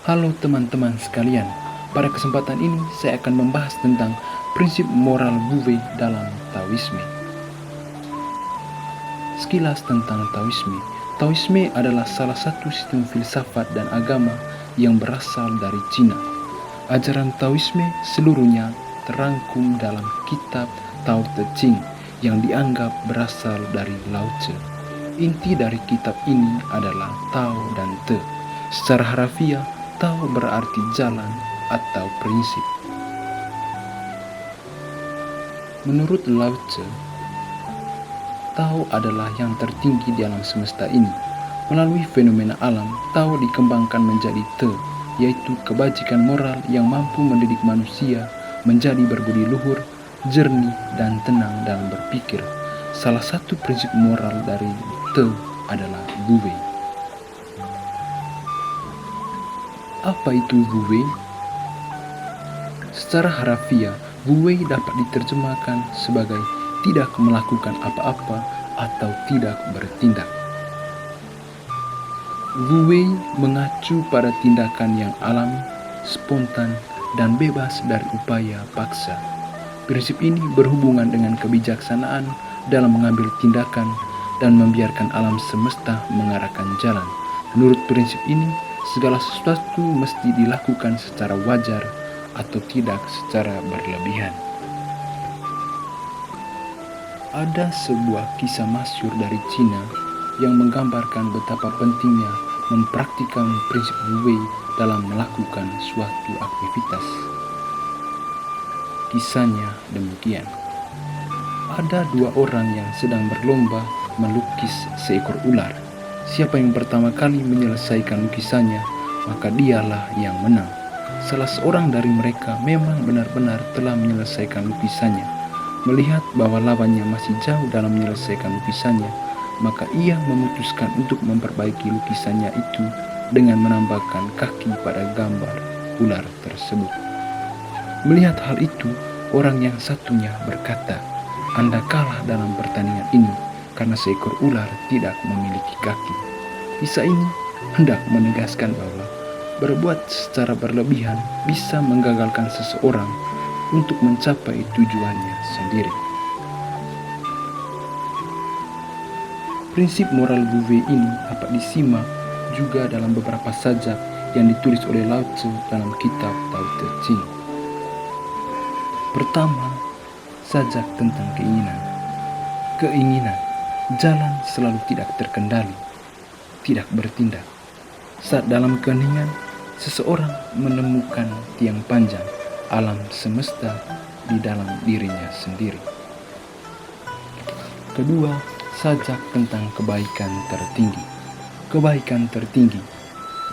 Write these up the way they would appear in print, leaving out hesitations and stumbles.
Halo teman-teman sekalian, pada kesempatan ini saya akan membahas tentang prinsip moral Wu Wei dalam Taoisme. Sekilas tentang Taoisme. Taoisme adalah salah satu sistem filsafat dan agama yang berasal dari Cina. Ajaran Taoisme seluruhnya terangkum dalam kitab Tao Te Ching yang dianggap berasal dari Lao Tzu. Inti dari kitab ini adalah Tao dan Te. Secara harafiah, Tao berarti jalan atau prinsip. Menurut Lao Tzu, Tao adalah yang tertinggi di alam semesta ini. Melalui fenomena alam, Tao dikembangkan menjadi Te, yaitu kebajikan moral yang mampu mendidik manusia menjadi berbudi luhur, jernih, dan tenang dalam berpikir. Salah satu prinsip moral dari Te adalah Wu Wei. Apa itu Wu Wei? Secara harafiah, Wu Wei dapat diterjemahkan sebagai tidak melakukan apa-apa atau tidak bertindak. Wu Wei mengacu pada tindakan yang alami, spontan, dan bebas dari upaya paksa. Prinsip ini berhubungan dengan kebijaksanaan dalam mengambil tindakan dan membiarkan alam semesta mengarahkan jalan. Menurut prinsip ini, segala sesuatu mesti dilakukan secara wajar atau tidak secara berlebihan. Ada sebuah kisah masyhur dari Cina yang menggambarkan betapa pentingnya mempraktikkan prinsip Wu Wei dalam melakukan suatu aktivitas. Kisahnya demikian. Ada dua orang yang sedang berlomba melukis seekor ular. Siapa yang pertama kali menyelesaikan lukisannya, maka dialah yang menang. Salah seorang dari mereka memang benar-benar telah menyelesaikan lukisannya. Melihat bahwa lawannya masih jauh dalam menyelesaikan lukisannya, maka ia memutuskan untuk memperbaiki lukisannya itu dengan menambahkan kaki pada gambar ular tersebut. Melihat hal itu, orang yang satunya berkata, "Anda kalah dalam pertandingan ini karena seekor ular tidak memiliki kaki." Kisah ini hendak menegaskan bahwa berbuat secara berlebihan bisa menggagalkan seseorang untuk mencapai tujuannya sendiri. Prinsip moral Wu Wei ini dapat disimak juga dalam beberapa sajak yang ditulis oleh Lao Tzu dalam kitab Tao Te Ching. Pertama, sajak tentang keinginan. Keinginan, jalan selalu tidak terkendali, tidak bertindak. Saat dalam keheningan, seseorang menemukan tiang panjang alam semesta di dalam dirinya sendiri. Kedua, sajak tentang kebaikan tertinggi. Kebaikan tertinggi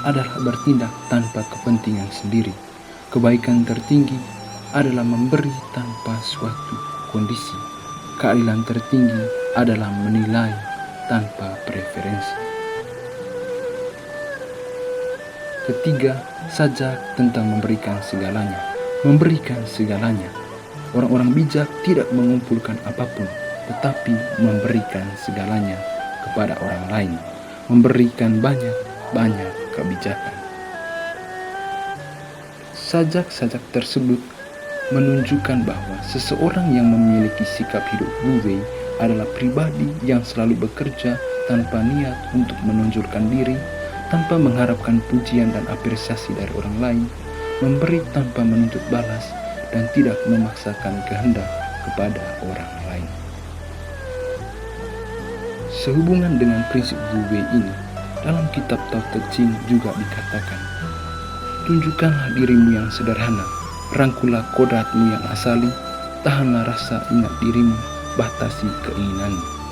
adalah bertindak tanpa kepentingan sendiri. Kebaikan tertinggi adalah memberi tanpa suatu kondisi. Keadilan tertinggi adalah menilai tanpa preferensi. Ketiga, sajak tentang memberikan segalanya. Memberikan segalanya. Orang-orang bijak tidak mengumpulkan apapun, tetapi memberikan segalanya kepada orang lain. Memberikan banyak kebijakan. Sajak-sajak tersebut menunjukkan bahwa seseorang yang memiliki sikap hidup Wu Wei adalah pribadi yang selalu bekerja tanpa niat untuk menonjolkan diri, tanpa mengharapkan pujian dan apresiasi dari orang lain, memberi tanpa menuntut balas, dan tidak memaksakan kehendak kepada orang lain. Sehubungan dengan prinsip Wu Wei ini, dalam kitab Tao Te Ching juga dikatakan, "Tunjukkanlah dirimu yang sederhana, rangkulah kodratmu yang asali, tahanlah rasa ingat dirimu, batasi keinginanmu."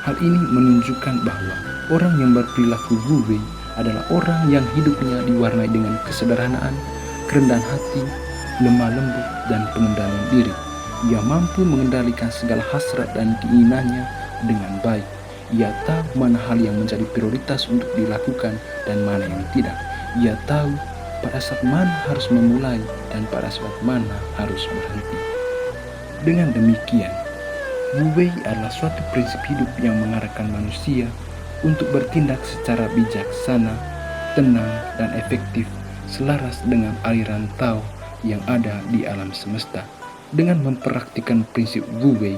Hal ini menunjukkan bahwa orang yang berperilaku Wu Wei adalah orang yang hidupnya diwarnai dengan kesederhanaan, kerendahan hati, lemah lembut, dan pengendalian diri. Ia mampu mengendalikan segala hasrat dan keinginannya dengan baik. Ia tahu mana hal yang menjadi prioritas untuk dilakukan dan mana yang tidak. Ia tahu pada saat mana harus memulai dan pada saat mana harus berhenti. Dengan demikian, Wu Wei adalah suatu prinsip hidup yang mengarahkan manusia untuk bertindak secara bijaksana, tenang, dan efektif selaras dengan aliran Tao yang ada di alam semesta. Dengan mempraktikkan prinsip Wu Wei,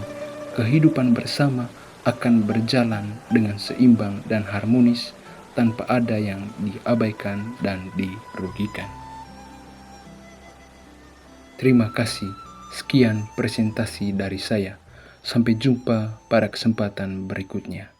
kehidupan bersama akan berjalan dengan seimbang dan harmonis tanpa ada yang diabaikan dan dirugikan. Terima kasih. Sekian presentasi dari saya. Sampai jumpa pada kesempatan berikutnya.